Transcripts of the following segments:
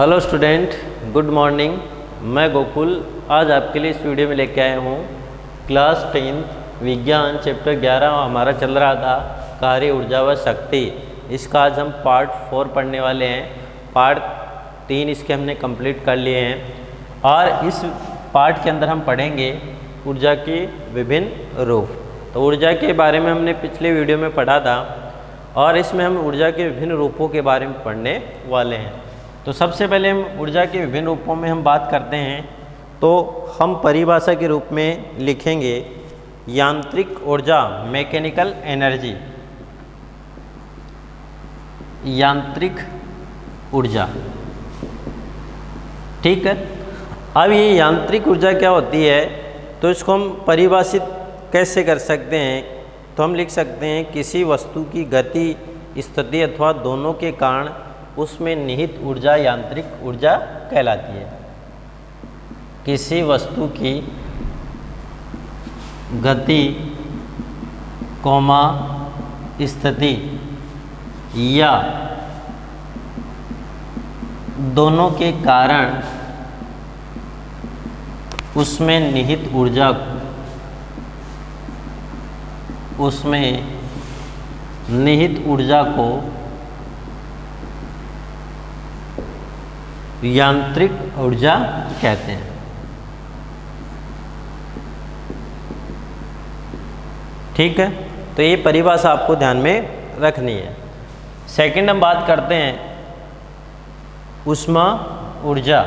Hello student, good morning. मैं गोकुल आज आपके लिए इस वीडियो में लेके आया हूँ क्लास 10 विज्ञान चैप्टर 11 हमारा चल रहा था कार्य ऊर्जा व शक्ति। इसका आज हम पार्ट 4 पढ़ने वाले हैं। पार्ट 3 इसके हमने कंप्लीट कर लिए हैं और इस पार्ट के अंदर हम पढ़ेंगे ऊर्जा के विभिन्न रूप। तो ऊर्जा के बारे में हमने पिछले वीडियो में पढ़ा था और इसमें हम ऊर्जा के विभिन्न रूपों के बारे में पढ़ने वाले हैं। तो सबसे पहले हम ऊर्जा के विभिन्न रूपों में हम बात करते हैं तो हम परिभाषा के रूप में लिखेंगे यांत्रिक ऊर्जा, मैकेनिकल एनर्जी। यांत्रिक ऊर्जा, ठीक है। अब ये यांत्रिक ऊर्जा क्या होती है तो इसको हम परिभाषित कैसे कर सकते हैं, तो हम लिख सकते हैं किसी वस्तु की गति, स्थिति अथवा दोनों के कारण उसमें निहित ऊर्जा यांत्रिक ऊर्जा कहलाती है। किसी वस्तु की गति, स्थिति या दोनों के कारण उसमें निहित ऊर्जा, को यांत्रिक ऊर्जा कहते हैं। ठीक है, तो ये परिभाषा आपको ध्यान में रखनी है। सेकंड हम बात करते हैं ऊष्मा ऊर्जा।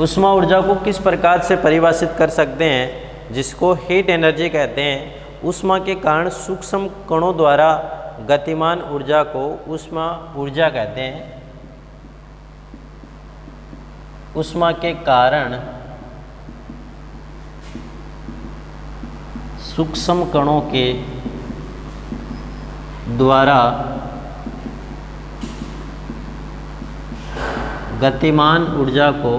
ऊष्मा ऊर्जा को किस प्रकार से परिभाषित कर सकते हैं, जिसको हीट एनर्जी कहते हैं। ऊष्मा के कारण सूक्ष्म कणों द्वारा गतिमान ऊर्जा को ऊष्मा ऊर्जा कहते हैं। ऊष्मा के कारण सूक्ष्म कणों के द्वारा गतिमान ऊर्जा को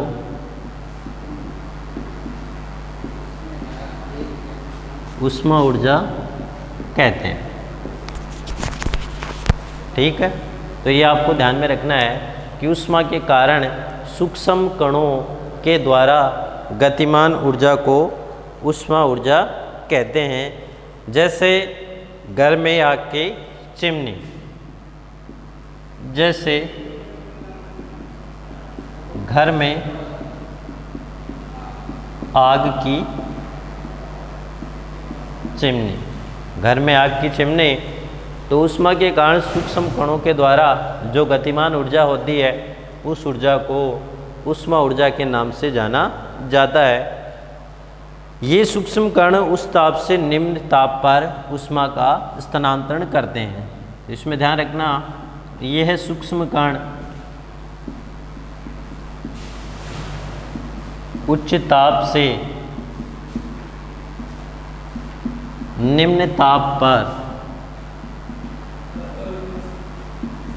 ऊष्मा ऊर्जा कहते हैं। ठीक है, तो ये आपको ध्यान में रखना है कि ऊष्मा के कारण सूक्ष्म कणों के द्वारा गतिमान ऊर्जा को ऊष्मा ऊर्जा कहते हैं। जैसे घर में आग की चिमनी, जैसे घर में आग की चिमनी, घर में आग की चिमनी, तो ऊष्मा के कारण सूक्ष्म कणों के द्वारा जो गतिमान ऊर्जा होती है उस ऊर्जा को ऊष्मा ऊर्जा के नाम से जाना जाता है। ये सूक्ष्म कण उस ताप से निम्न ताप पर ऊष्मा का स्थानांतरण करते हैं। इसमें ध्यान रखना, ये है सूक्ष्म कण उच्च ताप से निम्न ताप पर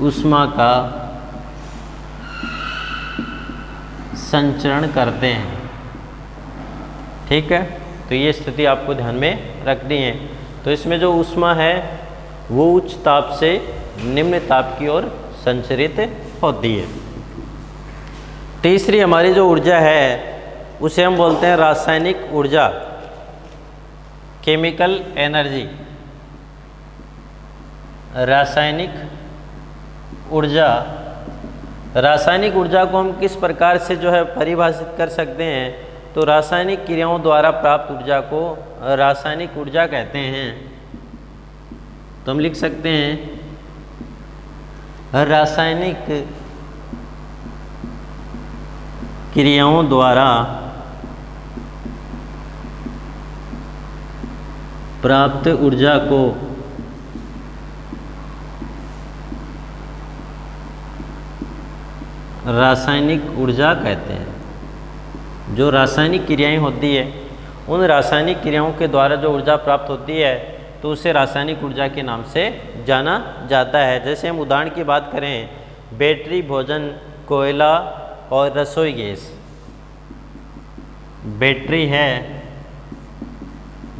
ऊष्मा का संचरण करते हैं। ठीक है, तो ये स्थिति आपको ध्यान में रखनी है। तो इसमें जो ऊष्मा है वो उच्च ताप से निम्न ताप की ओर संचरित होती है। तीसरी हमारी जो ऊर्जा है उसे हम बोलते हैं रासायनिक ऊर्जा, केमिकल एनर्जी। रासायनिक ऊर्जा, रासायनिक ऊर्जा को हम किस प्रकार से जो है परिभाषित कर सकते हैं, तो रासायनिक क्रियाओं द्वारा प्राप्त ऊर्जा को रासायनिक ऊर्जा कहते हैं। तो हम लिख सकते हैं रासायनिक क्रियाओं द्वारा प्राप्त ऊर्जा को रासायनिक ऊर्जा कहते हैं। जो रासायनिक क्रियाएं होती है उन रासायनिक क्रियाओं के द्वारा जो ऊर्जा प्राप्त होती है तो उसे रासायनिक ऊर्जा के नाम से जाना जाता है। जैसे हम उदाहरण की बात करें, बैटरी, भोजन, कोयला और रसोई गैस। बैटरी है,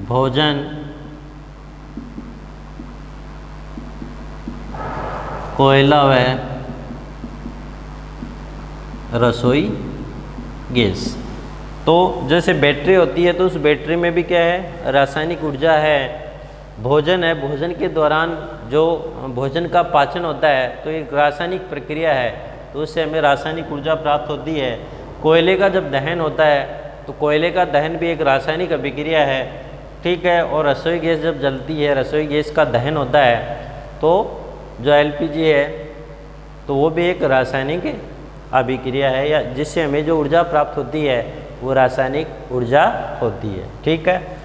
भोजन, कोयला व रसोई गैस। तो जैसे बैटरी होती है तो उस बैटरी में भी क्या है, रासायनिक ऊर्जा है। भोजन है, भोजन के दौरान जो भोजन का पाचन होता है तो एक रासायनिक प्रक्रिया है, तो उससे हमें रासायनिक ऊर्जा प्राप्त होती है। कोयले का जब दहन होता है तो कोयले का दहन भी एक रासायनिक अभिक्रिया है, ठीक है। और रसोई गैस जब जलती है, रसोई गैस का दहन होता है तो जो एलपीजी है तो वो भी एक रासायनिक अभिक्रिया है, या जिससे हमें जो ऊर्जा प्राप्त होती है वो रासायनिक ऊर्जा होती है, ठीक है।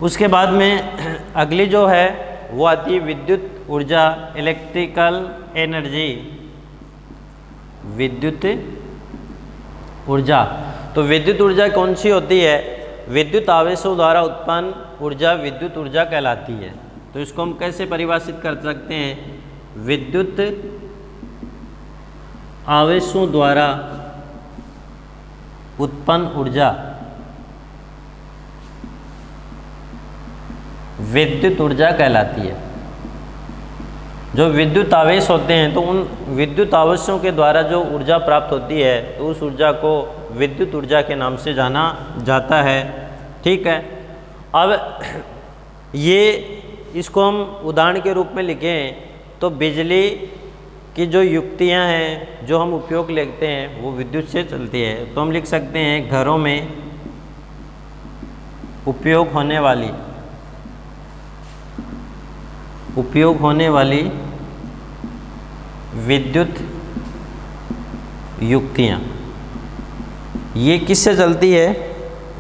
उसके बाद में अगली जो है वो आती है विद्युत ऊर्जा, इलेक्ट्रिकल एनर्जी, विद्युत ऊर्जा। तो विद्युत ऊर्जा कौन सी होती है? विद्युत आवेशों द्वारा उत्पन्न ऊर्जा विद्युत ऊर्जा कहलाती है। तो इसको हम कैसे परिभाषित कर सकते हैं? विद्युत आवेशों द्वारा उत्पन्न ऊर्जा विद्युत ऊर्जा कहलाती है। जो विद्युत आवेश होते हैं तो उन विद्युत आवेशों के द्वारा जो ऊर्जा प्राप्त होती है तो उस ऊर्जा को विद्युत ऊर्जा के नाम से जाना जाता है, ठीक है। अब ये इसको हम उदाहरण के रूप में लिखें तो बिजली की जो युक्तियां हैं जो हम उपयोग लेते हैं वो विद्युत से चलती है। तो हम लिख सकते हैं घरों में उपयोग होने वाली विद्युत युक्तियाँ ये किससे चलती है?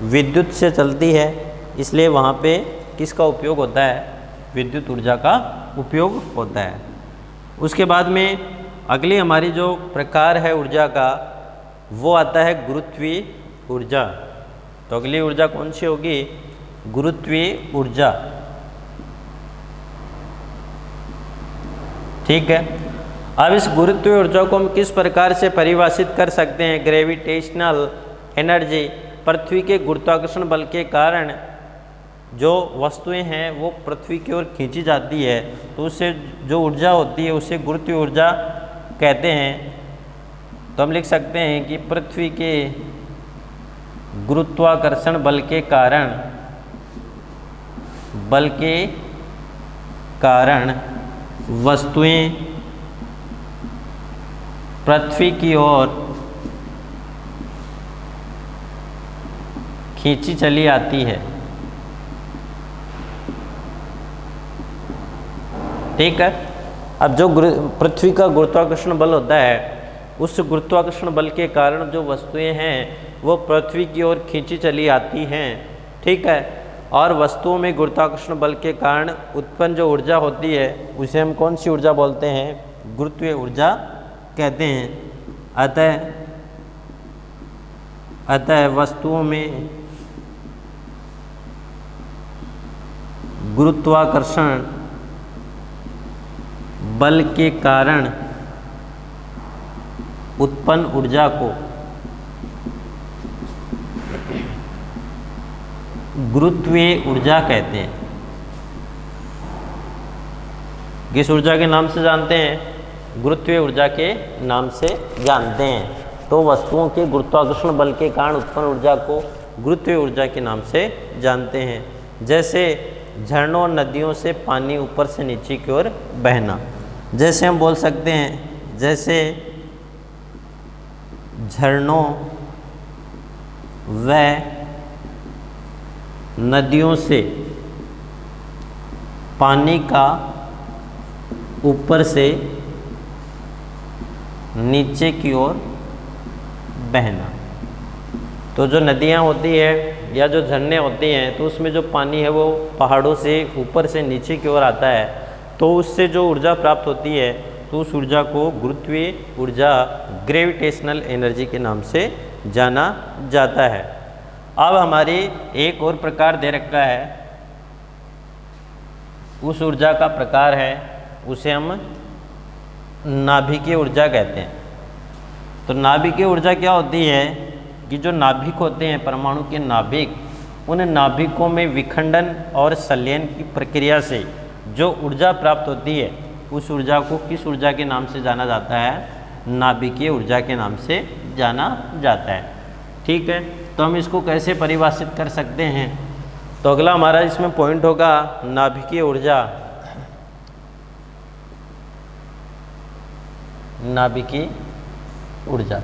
विद्युत से चलती है। इसलिए वहाँ पे किसका उपयोग होता है? विद्युत ऊर्जा का उपयोग होता है। उसके बाद में अगली हमारी जो प्रकार है ऊर्जा का वो आता है गुरुत्वीय ऊर्जा। तो अगली ऊर्जा कौन सी होगी? गुरुत्वीय ऊर्जा, ठीक है। अब इस गुरुत्वीय ऊर्जा को हम किस प्रकार से परिभाषित कर सकते हैं? ग्रेविटेशनल एनर्जी, पृथ्वी के गुरुत्वाकर्षण बल के कारण जो वस्तुएं हैं वो पृथ्वी की ओर खींची जाती है, तो उससे जो ऊर्जा होती है उसे गुरुत्वीय ऊर्जा कहते हैं। तो हम लिख सकते हैं कि पृथ्वी के गुरुत्वाकर्षण बल के कारण वस्तुएं पृथ्वी की ओर खींची चली आती है, ठीक है। अब जो पृथ्वी का गुरुत्वाकर्षण बल होता है उस गुरुत्वाकर्षण बल के कारण जो वस्तुएं हैं वो पृथ्वी की ओर खींची चली आती हैं, ठीक है। और वस्तुओं में गुरुत्वाकर्षण बल के कारण उत्पन्न जो ऊर्जा होती है उसे हम कौन सी ऊर्जा बोलते हैं? गुरुत्वीय ऊर्जा कहते हैं। अतः वस्तुओं में गुरुत्वाकर्षण बल के कारण उत्पन्न ऊर्जा को गुरुत्वीय ऊर्जा कहते हैं। किस ऊर्जा के नाम से जानते हैं? गुरुत्वीय ऊर्जा के नाम से जानते हैं। तो वस्तुओं के गुरुत्वाकर्षण बल के कारण उत्पन्न ऊर्जा को गुरुत्वीय ऊर्जा के नाम से जानते हैं। जैसे झरनों और नदियों से पानी ऊपर से नीचे की ओर बहना, जैसे हम बोल सकते हैं जैसे झरनों व नदियों से पानी का ऊपर से नीचे की ओर बहना। तो जो नदियाँ होती है या जो झरने होते हैं तो उसमें जो पानी है वो पहाड़ों से ऊपर से नीचे की ओर आता है, तो उससे जो ऊर्जा प्राप्त होती है तो उस ऊर्जा को गुरुत्वीय ऊर्जा, ग्रेविटेशनल एनर्जी के नाम से जाना जाता है। अब हमारी एक और प्रकार दे रखा है, उस ऊर्जा का प्रकार है उसे हम नाभिकीय ऊर्जा कहते हैं। तो नाभिकीय ऊर्जा क्या होती है कि जो नाभिक होते हैं, परमाणु के नाभिक, उन नाभिकों में विखंडन और संलयन की प्रक्रिया से जो ऊर्जा प्राप्त होती है उस ऊर्जा को किस ऊर्जा के नाम से जाना जाता है? नाभिकीय ऊर्जा के नाम से जाना जाता है। ठीक है, तो हम इसको कैसे परिभाषित कर सकते हैं? तो अगला हमारा इसमें पॉइंट होगा नाभिकीय ऊर्जा। नाभिकीय ऊर्जा,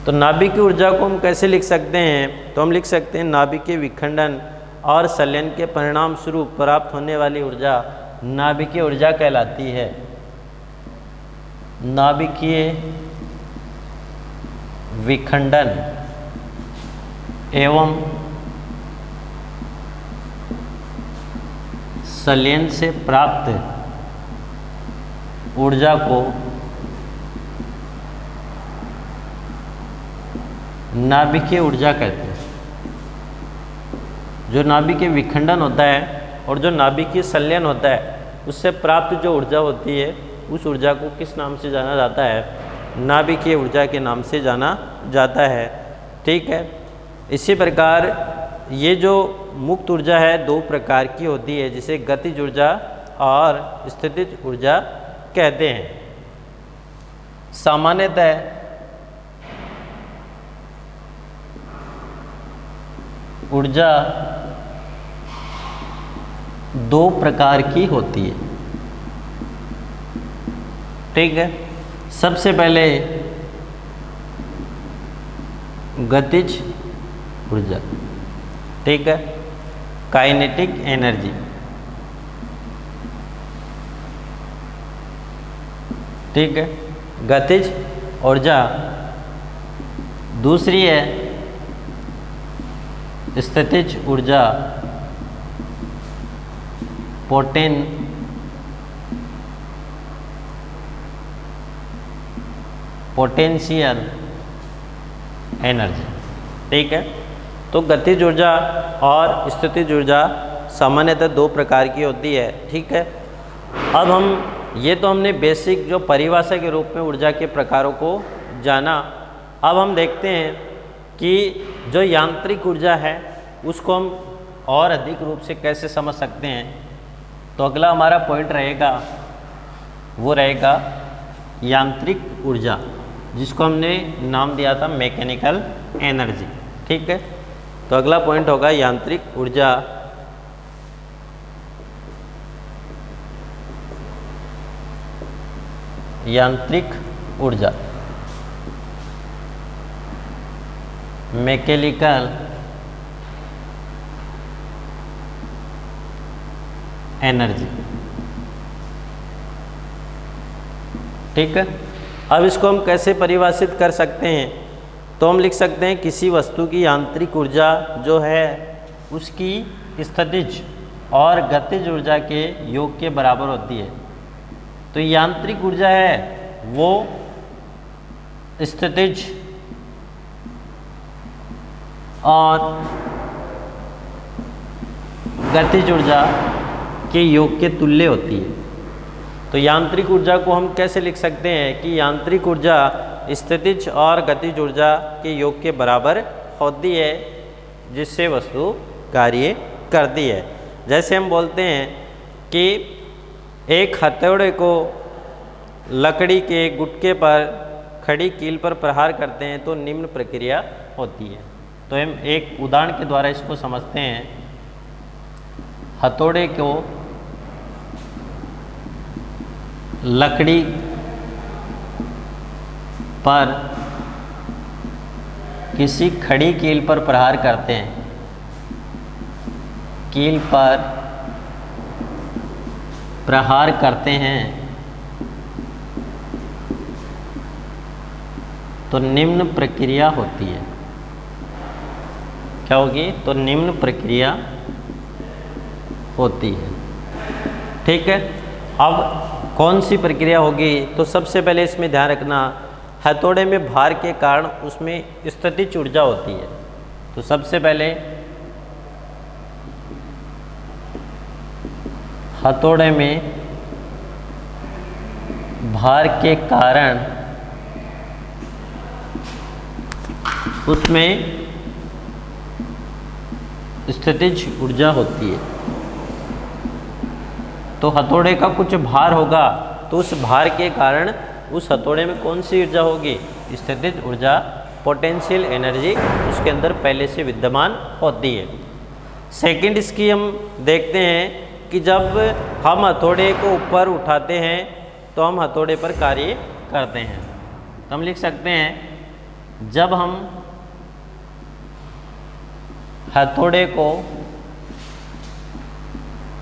तो नाभिकीय ऊर्जा को हम कैसे लिख सकते हैं? तो हम लिख सकते हैं नाभिकीय विखंडन और संलयन के परिणाम स्वरूप प्राप्त होने वाली ऊर्जा नाभिकीय ऊर्जा कहलाती है। नाभिकीय विखंडन एवं संलयन से प्राप्त ऊर्जा को नाभिकीय ऊर्जा कहते हैं। जो नाभिकीय विखंडन होता है और जो नाभिकीय संलयन होता है, उससे प्राप्त जो ऊर्जा होती है, उस ऊर्जा को किस नाम से जाना जाता है? नाभिकीय ऊर्जा के नाम से जाना जाता है। ठीक है, इसी प्रकार ये जो मुक्त ऊर्जा है दो प्रकार की होती है, जिसे गतिज ऊर्जा और स्थितिज ऊर्जा कहते हैं। सामान्यतः ऊर्जा दो प्रकार की होती है। ठीक है, सबसे पहले गतिज ऊर्जा। ठीक है, काइनेटिक एनर्जी। ठीक है, गतिज ऊर्जा। दूसरी है स्थितिज ऊर्जा, पोटेंशियल एनर्जी। ठीक है, तो गतिज ऊर्जा और स्थितिज ऊर्जा सामान्यतः दो प्रकार की होती है। ठीक है, अब हम ये तो हमने बेसिक जो परिभाषा के रूप में ऊर्जा के प्रकारों को जाना। अब हम देखते हैं कि जो यांत्रिक ऊर्जा है उसको हम और अधिक रूप से कैसे समझ सकते हैं। तो अगला हमारा पॉइंट रहेगा, वो रहेगा यांत्रिक ऊर्जा, जिसको हमने नाम दिया था मैकेनिकल एनर्जी। ठीक है, तो अगला पॉइंट होगा यांत्रिक ऊर्जा। यांत्रिक ऊर्जा, मैकेनिकल एनर्जी। ठीक है, अब इसको हम कैसे परिभाषित कर सकते हैं? तो हम लिख सकते हैं किसी वस्तु की यांत्रिक ऊर्जा जो है उसकी स्थितिज और गतिज ऊर्जा के योग के बराबर होती है। तो यांत्रिक ऊर्जा है वो स्थितिज और गतिज ऊर्जा के योग के तुल्य होती है। तो यांत्रिक ऊर्जा को हम कैसे लिख सकते हैं कि यांत्रिक ऊर्जा स्थितिज और गतिज ऊर्जा के योग के बराबर होती है, जिससे वस्तु कार्य करती है। जैसे हम बोलते हैं कि एक हथौड़े को लकड़ी के गुटके पर खड़ी कील पर प्रहार करते हैं तो निम्न प्रक्रिया होती है। तो हम एक उदाहरण के द्वारा इसको समझते हैं। हथौड़े को लकड़ी पर किसी खड़ी कील पर प्रहार करते हैं, कील पर प्रहार करते हैं तो निम्न प्रक्रिया होती है। क्या होगी? तो निम्न प्रक्रिया होती है। ठीक है, अब कौन सी प्रक्रिया होगी? तो सबसे पहले इसमें ध्यान रखना, हथौड़े में भार के कारण उसमें स्थितिज ऊर्जा होती है। तो सबसे पहले हथौड़े में भार के कारण उसमें स्थितिज ऊर्जा होती है। तो हथौड़े का कुछ भार होगा तो उस भार के कारण उस हथौड़े में कौन सी ऊर्जा होगी? स्थितिज ऊर्जा, पोटेंशियल एनर्जी उसके अंदर पहले से विद्यमान होती है। सेकंड इसकी हम देखते हैं कि जब हम हथौड़े को ऊपर उठाते हैं तो हम हथौड़े पर कार्य करते हैं। तो हम लिख सकते हैं जब हम हथौड़े को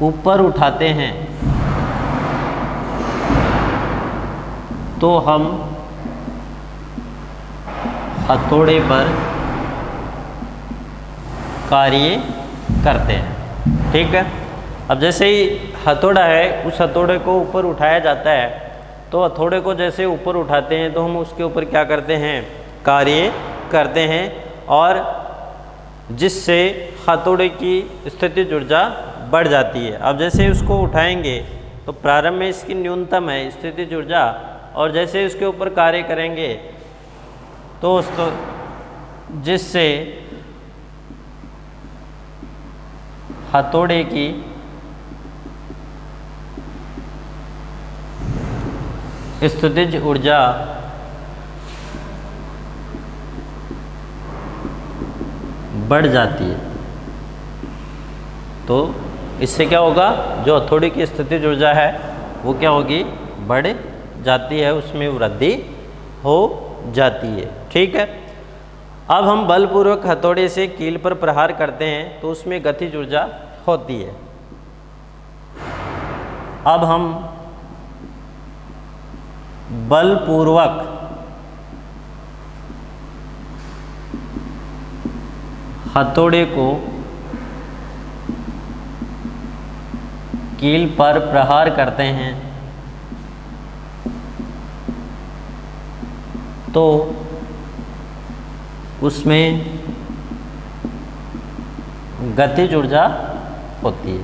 ऊपर उठाते हैं तो हम हथौड़े पर कार्य करते हैं। ठीक है। अब जैसे ही हथौड़ा है उस हथौड़े को ऊपर उठाया जाता है तो हथौड़े को जैसे ऊपर उठाते हैं तो हम उसके ऊपर क्या करते हैं? कार्य करते हैं, और जिससे हथौड़े की स्थितिज ऊर्जा बढ़ जाती है। अब जैसे उसको उठाएंगे तो प्रारंभ में इसकी न्यूनतम है स्थितिज ऊर्जा, और जैसे उसके ऊपर कार्य करेंगे तो जिससे हथौड़े की स्थितिज ऊर्जा बढ़ जाती है। तो इससे क्या होगा? जो हथौड़े की स्थितिज ऊर्जा है वो क्या होगी? बढ़ जाती है, उसमें वृद्धि हो जाती है। ठीक है। अब हम बलपूर्वक हथौड़े से कील पर प्रहार करते हैं तो उसमें गतिज ऊर्जा होती है। अब हम बलपूर्वक हथौड़े को कील पर प्रहार करते हैं तो उसमें गतिज ऊर्जा होती है।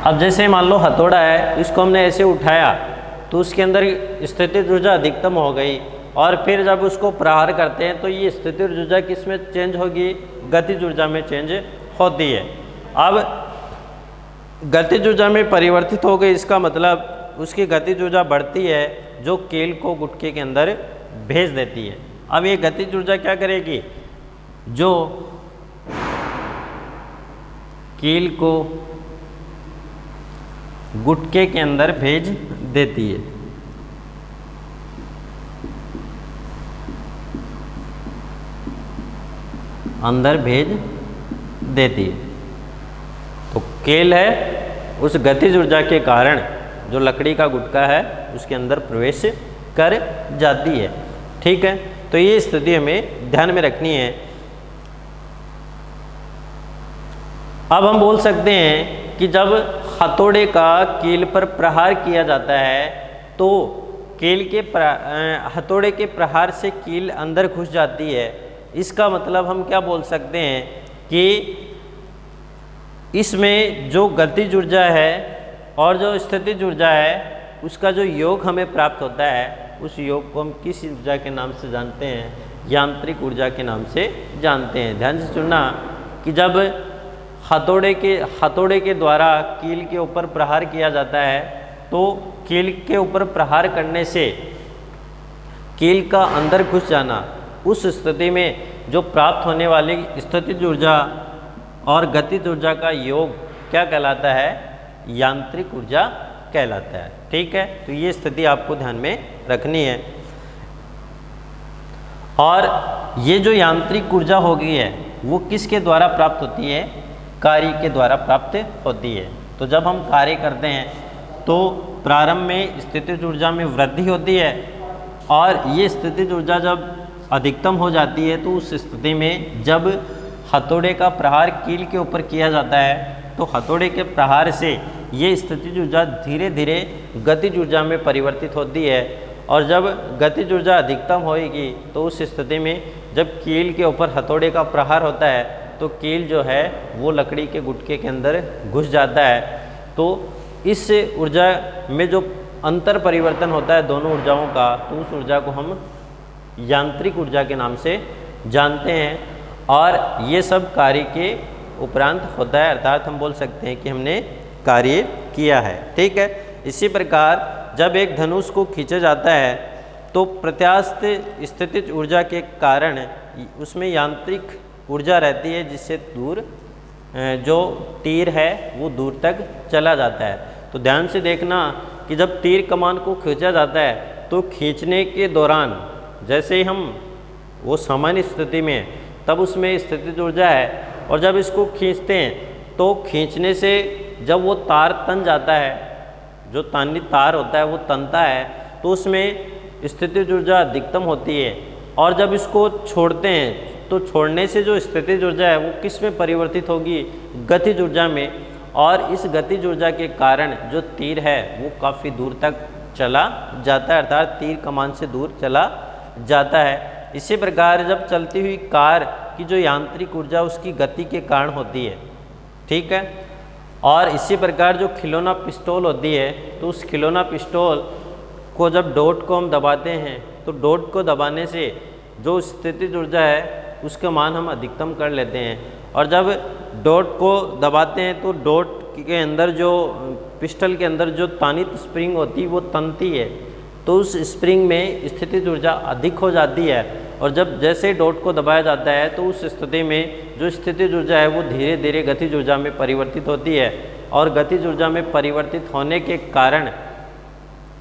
अब जैसे मान लो हथौड़ा है, इसको हमने ऐसे उठाया तो उसके अंदर स्थितिज ऊर्जा अधिकतम हो गई, और फिर जब उसको प्रहार करते हैं तो ये स्थितिज ऊर्जा किस में चेंज होगी? गतिज ऊर्जा में चेंज होती है। अब गतिज ऊर्जा में परिवर्तित हो गई, इसका मतलब उसकी गतिज ऊर्जा बढ़ती है जो कील को गुटके के अंदर भेज देती है। अब ये गतिज ऊर्जा क्या करेगी? जो कील को गुटके के अंदर भेज देती है। अंदर भेज देती है। तो कील है उस गतिज ऊर्जा के कारण जो लकड़ी का गुटका है उसके अंदर प्रवेश कर जाती है। ठीक है। तो ये स्थिति हमें ध्यान में रखनी है। अब हम बोल सकते हैं कि जब हथौड़े का कील पर प्रहार किया जाता है तो कील के हथौड़े के प्रहार से कील अंदर घुस जाती है। इसका मतलब हम क्या बोल सकते हैं कि इसमें जो गतिज ऊर्जा है और जो स्थितिज ऊर्जा है उसका जो योग हमें प्राप्त होता है उस योग को हम किस ऊर्जा के नाम से जानते हैं? यांत्रिक ऊर्जा के नाम से जानते हैं। ध्यान से सुनना कि जब हथौड़े के द्वारा कील के ऊपर प्रहार किया जाता है तो कील के ऊपर प्रहार करने से कील का अंदर घुस जाना, उस स्थिति में जो प्राप्त होने वाली स्थितिज ऊर्जा और गतिज ऊर्जा का योग क्या कहलाता है? यांत्रिक ऊर्जा कहलाता है। ठीक है। तो ये स्थिति आपको ध्यान में रखनी है। और ये जो यांत्रिक ऊर्जा हो गई है वो किसके द्वारा प्राप्त होती है? कार्य के द्वारा प्राप्त होती है। तो जब हम कार्य करते हैं तो प्रारंभ में स्थितिज ऊर्जा में वृद्धि होती है, और ये स्थितिज ऊर्जा जब अधिकतम हो जाती है तो उस स्थिति में जब हथौड़े का प्रहार कील के ऊपर किया जाता है तो हथौड़े के प्रहार से ये स्थितिज ऊर्जा धीरे धीरे गतिज ऊर्जा में परिवर्तित होती है, और जब गतिज ऊर्जा अधिकतम होएगी तो उस स्थिति में जब कील के ऊपर हथौड़े का प्रहार होता है तो कील जो है वो लकड़ी के गुटके के अंदर घुस जाता है। तो इस ऊर्जा में जो अंतर परिवर्तन होता है दोनों ऊर्जाओं का, तो उस ऊर्जा को हम यांत्रिक ऊर्जा के नाम से जानते हैं। और ये सब कार्य के उपरांत होता है, अर्थात हम बोल सकते हैं कि हमने कार्य किया है। ठीक है। इसी प्रकार जब एक धनुष को खींचा जाता है तो प्रत्यास्थ स्थितिज ऊर्जा के कारण उसमें यांत्रिक ऊर्जा रहती है, जिससे दूर जो तीर है वो दूर तक चला जाता है। तो ध्यान से देखना कि जब तीर कमान को खींचा जाता है तो खींचने के दौरान जैसे ही हम वो सामान्य स्थिति में तब उसमें स्थितिज ऊर्जा है, और जब इसको खींचते हैं तो खींचने से जब वो तार तन जाता है, जो तानित तार होता है वो तनता है, तो उसमें स्थितिज ऊर्जा अधिकतम होती है। और जब इसको छोड़ते हैं तो छोड़ने से जो स्थितिज ऊर्जा है वो किस में परिवर्तित होगी, गतिज ऊर्जा में, और इस गतिज ऊर्जा के कारण जो तीर है वो काफ़ी दूर तक चला जाता है, अर्थात तीर कमान से दूर चला जाता है। इसी प्रकार जब चलती हुई कार की जो यांत्रिक ऊर्जा उसकी गति के कारण होती है, ठीक है। और इसी प्रकार जो खिलौना पिस्तौल होती है, तो उस खिलौना पिस्तौल को जब डॉट को हम दबाते हैं तो डॉट को दबाने से जो स्थितिज ऊर्जा है उसका मान हम अधिकतम कर लेते हैं। और जब डॉट को दबाते हैं तो डॉट के अंदर जो पिस्टल के अंदर जो तानित स्प्रिंग होती है वो तनती है, तो उस स्प्रिंग में स्थितिज ऊर्जा अधिक हो जाती है। और जब जैसे डॉट को दबाया जाता है तो उस स्थिति में जो स्थितिज ऊर्जा है वो धीरे धीरे गतिज ऊर्जा में परिवर्तित होती है, और गतिज ऊर्जा में परिवर्तित होने के कारण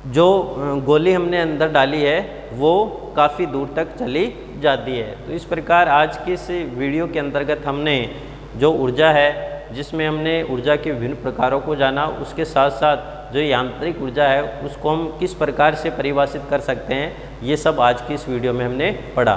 जो गोली हमने अंदर डाली है वो काफ़ी दूर तक चली जाती है। तो इस प्रकार आज के इस वीडियो के अंतर्गत हमने जो ऊर्जा है, जिसमें हमने ऊर्जा के विभिन्न प्रकारों को जाना, उसके साथ साथ जो यांत्रिक ऊर्जा है उसको हम किस प्रकार से परिभाषित कर सकते हैं, ये सब आज की इस वीडियो में हमने पढ़ा।